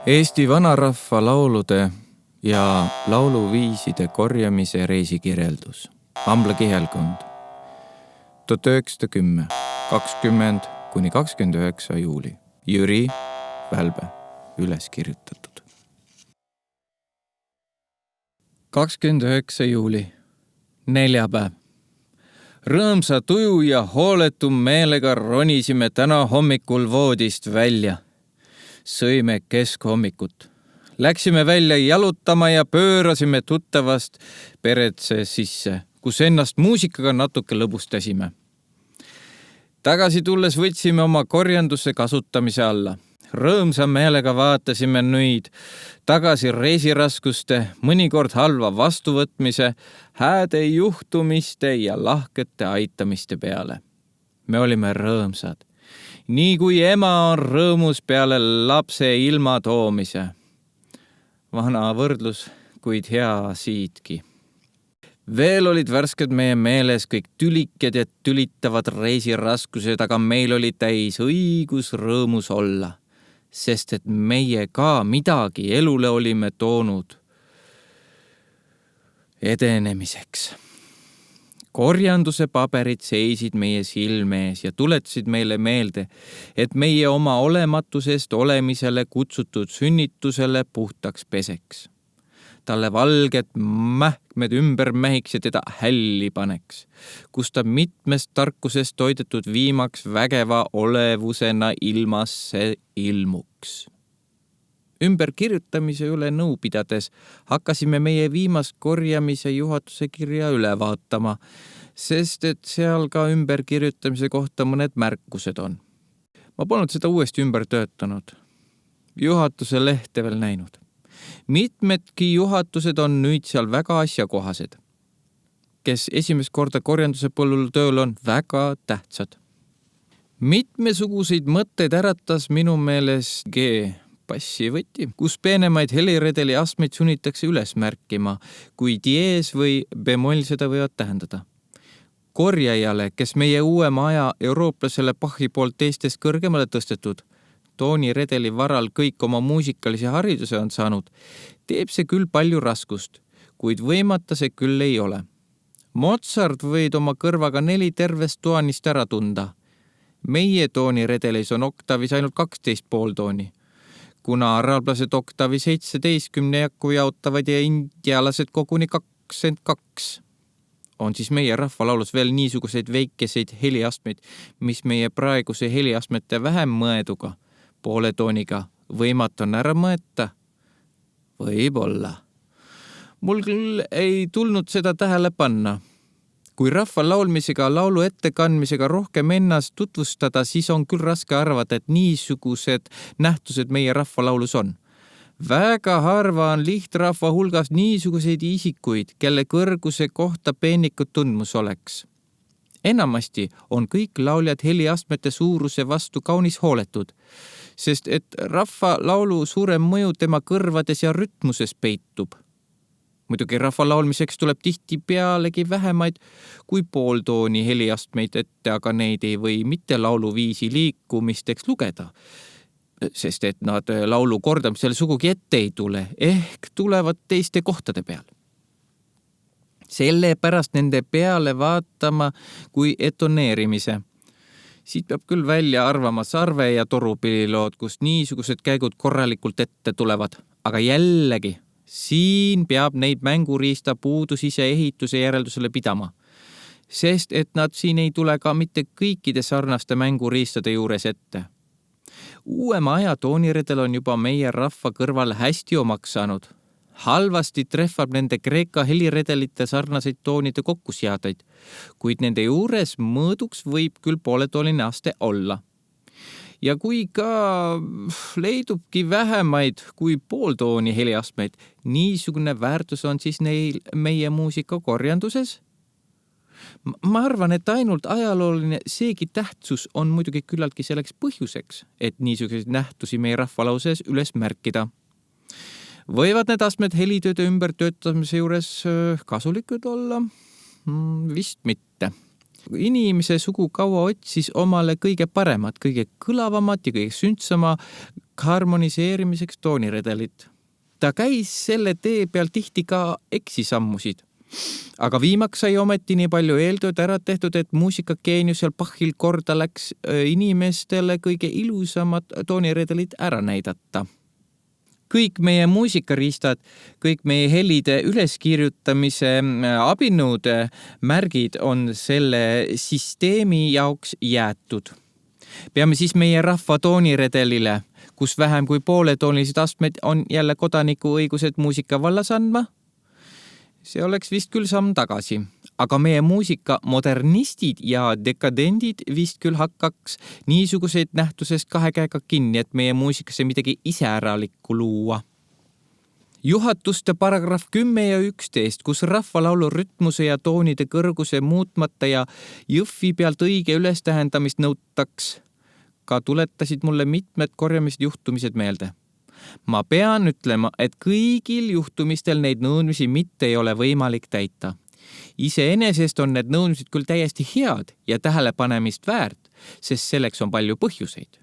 Eesti vanarahva laulude ja lauluviiside korjamise reisikirjeldus. Ambla kihelkond. 1910, 20–29 juuli. Jüri Välbe üles kirjutatud. 29 juuli. Neljapäev. Rõõmsa tuju ja hooletu meelega ronisime täna hommikul voodist välja. Sõime keskhommikut. Läksime välja jalutama ja pöörasime tuttavast peretse sisse, kus ennast muusikaga natuke lõbustasime. Tagasi tulles võtsime oma korjanduse kasutamise alla. Rõõmsa meelega vaatasime nüüd tagasi reisiraskuste, mõnikord halva vastuvõtmise, hääde juhtumiste ja lahkete aitamiste peale. Me olime rõõmsad. Nii kui ema on rõõmus peale lapse ilma toomise. Vana võrdlus, kuid hea siitki. Veel olid värsked meie meeles kõik tüliked ja tülitavad reisiraskused, aga meil oli täis õigus rõõmus olla, sest et meie ka midagi elule olime toonud edenemiseks. Korjanduse paberid seisid meie silme ees ja tuletasid meile meelde, et meie oma olematusest olemisele kutsutud sünnitusele puhtaks peseks. Talle valged mähkmed ümber mähiks ja teda hälli paneks, kus ta mitmest tarkusest toidetud viimaks vägeva olevusena ilmasse ilmuks. Ümberkirjutamise üle nõu pidades hakkasime meie viimast korjamise juhatuse kirja üle vaatama, sest et seal ka ümberkirjutamise kohta mõned märkused on. Ma polnud seda uuesti ümber töötanud. Juhatuse lehte veel näinud. Mitmedki juhatused on nüüd seal väga asjakohased. Kes esimest korda korjanduse põllul tööl on väga tähtsad. Mitmesuguseid mõtteid äratas minu meeles passivõti, kus peenemaid heliredeli astmeid sunnitakse üles märkima, kui dies või bemoll seda võivad tähendada. Korjajale, kes meie uuema aja eurooplasele Bachi poolt teistest kõrgemale tõstetud, tooniredeli varal kõik oma muusikalise hariduse on saanud, teeb see küll palju raskust, kuid võimata see küll ei ole. Mozart võid oma kõrvaga 4 tervest toanist ära tunda. Meie tooniredelis on oktavis ainult 12 pooltooni. Kuna araablased oktavi 17 jakku jaotavad ja indialased koguni 22, on siis meie rahvalaulus veel niisuguseid väikeseid heliastmeid, mis meie praeguse heliastmete vähem mõeduga, poole tooniga võimatu on ära mõeta? Võib-olla. Mul küll ei tulnud seda tähele panna. Kui rahva laulmisega, laulu ettekandmisega rohkem ennast tutvustada, siis on küll raske arvata, et niisugused nähtused meie rahvalaulus on. Väga harva on lihtrahva hulgas niisuguseid isikuid, kelle kõrguse kohta peenikud tundmus oleks. Enamasti on kõik lauljad heliastmete suuruse vastu kaunis hooletud, sest et rahva laulu suurem mõju tema kõrvades ja rütmuses peitub. Muidugi rahva laulmiseks tuleb tihti pealegi vähemaid kui pooltooni heliastmeid ette, aga neid ei või mitte lauluviisi liikumisteks lugeda, sest et nad laulu kordamisel sugugi ette ei tule, ehk tulevad teiste kohtade peal. Sellepärast nende peale vaatama kui etoneerimise. Siit peab küll välja arvama sarve- ja torupillilood, kus niisugused käigud korralikult ette tulevad, aga jällegi siin peab neid mänguriista puudusise ehituse järeldusele pidama, sest et nad siin ei tule ka mitte kõikide sarnaste mänguriistade juures ette. Uuema aja tooniredel on juba meie rahva kõrval hästi omaks saanud. Halvasti trehvab nende kreeka heliredelite sarnaseid toonide kokkuseadeid, kuid nende juures mõõduks võib küll pooletooline aste olla. Ja kui ka leidubki vähemaid kui pooltooni heliastmeid, niisugune väärtus on siis neil meie muusika korjanduses? Ma arvan, et ainult ajalooline seegi tähtsus on muidugi küllaltki selleks põhjuseks, et niisuguseid nähtusi meie rahvalauses üles märkida. Võivad need astmed helitööde ümbertöötamise juures kasulikud olla? Vist mitte. Inimese sugu kaua otsis omale kõige paremat, kõige kõlavamat ja kõige sündsama harmoniseerimiseks tooniredelit. Ta käis selle tee peal tihti ka eksisammusid. Aga viimaks sai ometi nii palju eeltööd ära tehtud, et muusikageeniusel Bachil korda läks inimestele kõige ilusamad tooniredelid ära näidata. Kõik meie muusikariistad, kõik meie helide üleskirjutamise abinõude märgid on selle süsteemi jaoks jäetud. Peame siis meie rahva tooniredelile, kus vähem kui pooletoonilised astmed on jälle kodaniku õigused muusika vallas andma. See oleks vist küll samm tagasi, aga meie muusika modernistid ja dekadendid vist küll hakkaks niisuguseid nähtusest kahe käega kinni, et meie muusikasse midagi iseäralikku luua. Juhatuste paragrahv 10 ja 11, kus rahvalaulu rütmuse ja toonide kõrguse muutmata ja jõhvi pealt õige ülestähendamist nõutaks, ka tuletasid mulle mitmed korjamised juhtumised meelde. Ma pean ütlema, et kõigil juhtumistel neid nõudmisi mitte ei ole võimalik täita. Iseenesest on need nõudmised küll täiesti head ja tähelepanemist väärt, sest selleks on palju põhjuseid.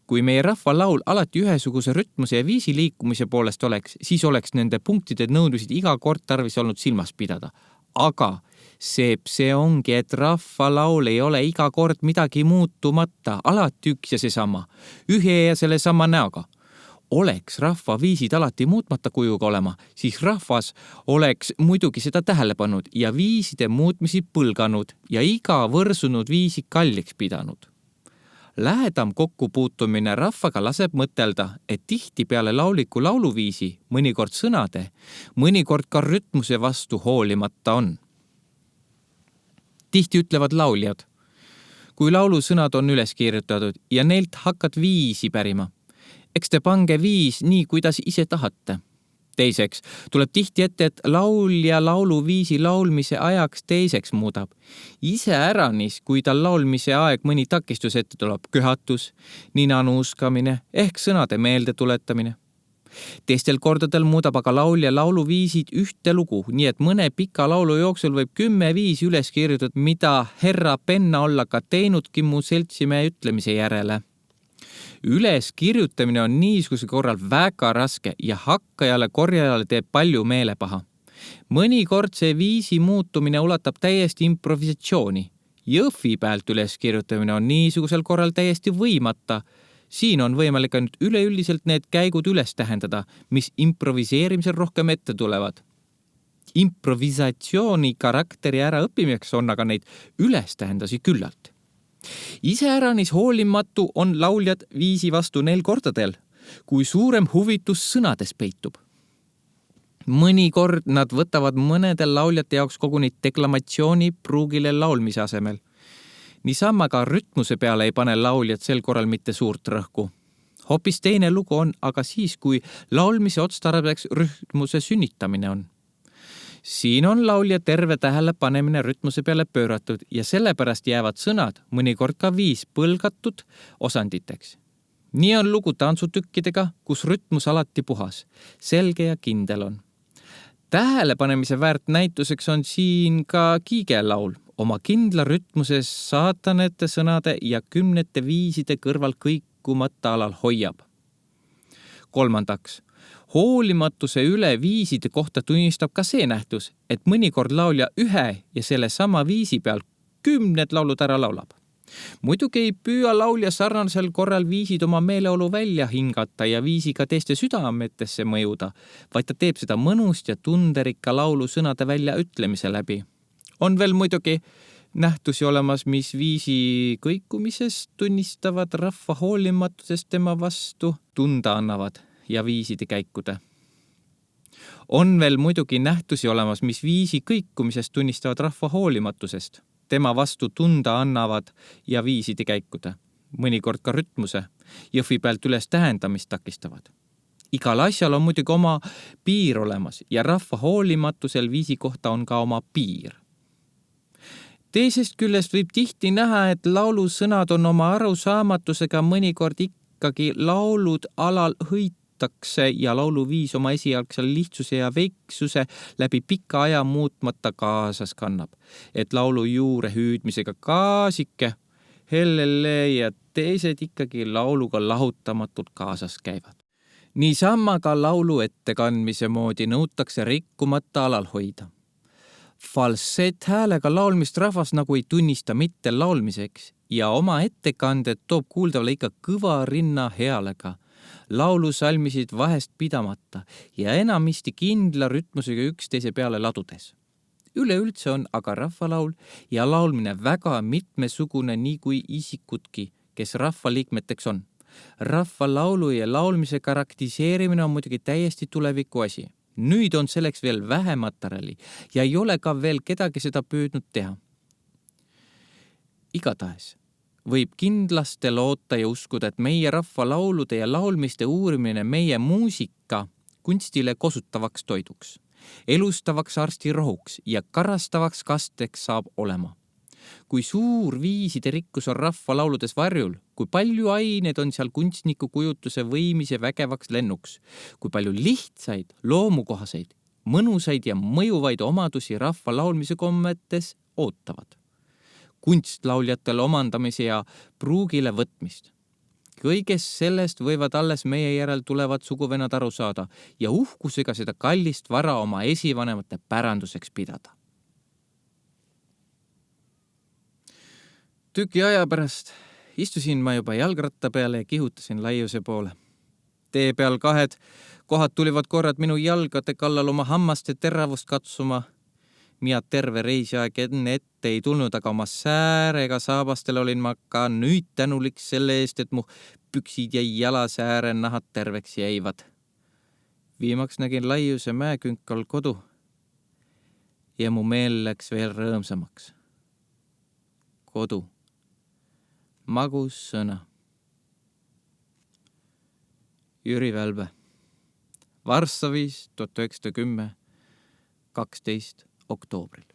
Kui meie rahvalaul alati ühesuguse rütmuse ja viisi liikumise poolest oleks, siis oleks nende punktide nõudmised iga kord tarvis olnud silmas pidada. Aga see ongi, et rahvalaul ei ole iga kord midagi muutumata, alati üks ja seesama, ühe ja selle sama näoga. Oleks rahva viisid alati muutmata kujuga olema, siis rahvas oleks muidugi seda tähele pannud ja viiside muutmisi põlganud ja iga võrsunud viisi kalliks pidanud. Lähedam kokkupuutumine rahvaga laseb mõtelda, et tihti peale lauliku lauluviisi mõnikord sõnade, mõnikord ka rütmuse vastu hoolimata on. Tihti ütlevad lauljad, kui laulusõnad on üles kirjutatud ja neilt hakkad viisi pärima, eks te pange viis nii, kuidas ise tahate. Teiseks tuleb tihti ette, et laulja lauluviisi laulmise ajaks teiseks muudab. Iseäranis, kui tal laulmise aeg mõni takistus ette tuleb, köhatus, nina nuuskamine ehk sõnade meelde tuletamine. Teistel kordadel muudab aga laulja lauluviisid ühte lugu, nii et mõne pika laulu jooksul võib 10 viisi üles kirjutada, mida herra penna olla ka teinudki mu seltsimehe ütlemise järele. Üles kirjutamine on niisuguse korral väga raske ja hakkajale korjajale teeb palju meelepaha. Mõnikord see viisi muutumine ulatab täiesti improvisatsiooni. Jõhvi pealt üles kirjutamine on niisugusel korral täiesti võimata. Siin on võimalik ainult üleüldiselt need käigud üles tähendada, mis improviseerimisel rohkem ette tulevad. Improvisatsiooni karakteri äraõppimiseks on aga neid üles tähendasi küllalt. Iseäranis hoolimatu on lauljad viisi vastu neil kordadel, kui suurem huvitus sõnades peitub. Mõnikord nad võtavad mõnedel lauljate jaoks koguni deklamatsiooni pruugile laulmise asemel. Niisama ka rütmuse peale ei pane lauljad sel korral mitte suurt rõhku. Hoopis teine lugu on aga siis, kui laulmise otstarbeks rütmuse sünnitamine on. Siin on laulja terve tähelepanemine rütmuse peale pööratud ja sellepärast jäävad sõnad, mõnikord ka viis põlgatud osanditeks. Nii on lugu tantsutükkidega, kus rütmus alati puhas, selge ja kindel on. Tähelepanemise väärt näituseks on siin ka kiigelaul, oma kindla rütmuses saatanete sõnade ja 10 viiside kõrval kõikumata alal hoiab. Kolmandaks, hoolimatuse üle viiside kohta tunnistab ka see nähtus, et mõnikord laulja ühe ja selle sama viisi peal 10 laulud ära laulab. Muidugi ei püüa laulja sarnasel korral viisid oma meeleolu välja hingata ja viisiga teiste südametesse mõjuda, vaid ta teeb seda mõnust ja tunderikka laulu sõnade välja ütlemise läbi. On veel muidugi nähtusi olemas, mis viisi kõikumisest tunnistavad rahva hoolimatusest tema vastu tunda annavad ja viiside käikude. On veel muidugi nähtusi olemas, mis viisi kõikumisest tunnistavad rahva hoolimatusest tema vastu tunda annavad ja viiside käikude, mõnikord ka rütmuse, jõhvi pealt üles tähendamist takistavad. Igal asjal on muidugi oma piir olemas ja rahva hoolimatusel viisi kohta on ka oma piir. Teisest küljest võib tihti näha, et laulusõnad on oma arusaamatusega mõnikord ikkagi laulud alal hõitakse ja lauluviis oma esialgsel lihtsuse ja veiksuse läbi pika aja muutmata kaasas kannab. Et laulu juure hüüdmisega kaasike, hellele ja teised ikkagi lauluga lahutamatult kaasas käivad. Niisama ka laulu ettekandmise moodi nõutakse rikkumata alal hoida. Falsett häälega laulmist rahvas nagu ei tunnista mitte laulmiseks ja oma ettekanded toob kuuldavale ikka kõva rinna healega. Laulu salmisid vahest pidamata ja enamisti kindla rütmusega üksteise peale ladudes. Üleüldse on aga rahvalaul ja laulmine väga mitmesugune nii kui isikutki, kes rahvaliikmeteks on. Rahvalaulu ja laulmise karakteriseerimine on muidugi täiesti tuleviku asi. Nüüd on selleks veel vähe materjali ja ei ole ka veel kedagi seda püüdnud teha. Igatahes võib kindlasti loota ja uskuda, et meie rahvalaulude ja laulmiste uurimine meie muusika kunstile kosutavaks toiduks, elustavaks arstirohuks ja karastavaks kasteks saab olema. Kui suur viiside rikkus on rahvalauludes varjul, kui palju aineid on seal kunstniku kujutuse võimise vägevaks lennuks, kui palju lihtsaid, loomukohaseid, mõnusaid ja mõjuvaid omadusi rahvalaulmise kommetes ootavad. Kunstlauljatele omandamise ja pruugile võtmist. Kõigest sellest võivad alles meie järel tulevad suguvennad aru saada ja uhkusega seda kallist vara oma esivanemate päranduseks pidada. Tüki aja pärast istusin ma juba jalgratta peale ja kihutasin laiuse poole. Tee peal kahed kohad tulivad korrad minu jalgade kallal oma hammaste teravust katsuma. Mina terve reisiaeg enne ette ei tulnud, aga oma säärega saabastel olin ma ka nüüd tänulik selle eest, et mu püksid ja jalasääre nahad terveks jäivad. Viimaks nägin laiuse mäekünkal kodu ja mu meel läks veel rõõmsamaks. Kodu. Magus sõna. Jüri Välbe. Varssavis 1910, 12. oktoobril.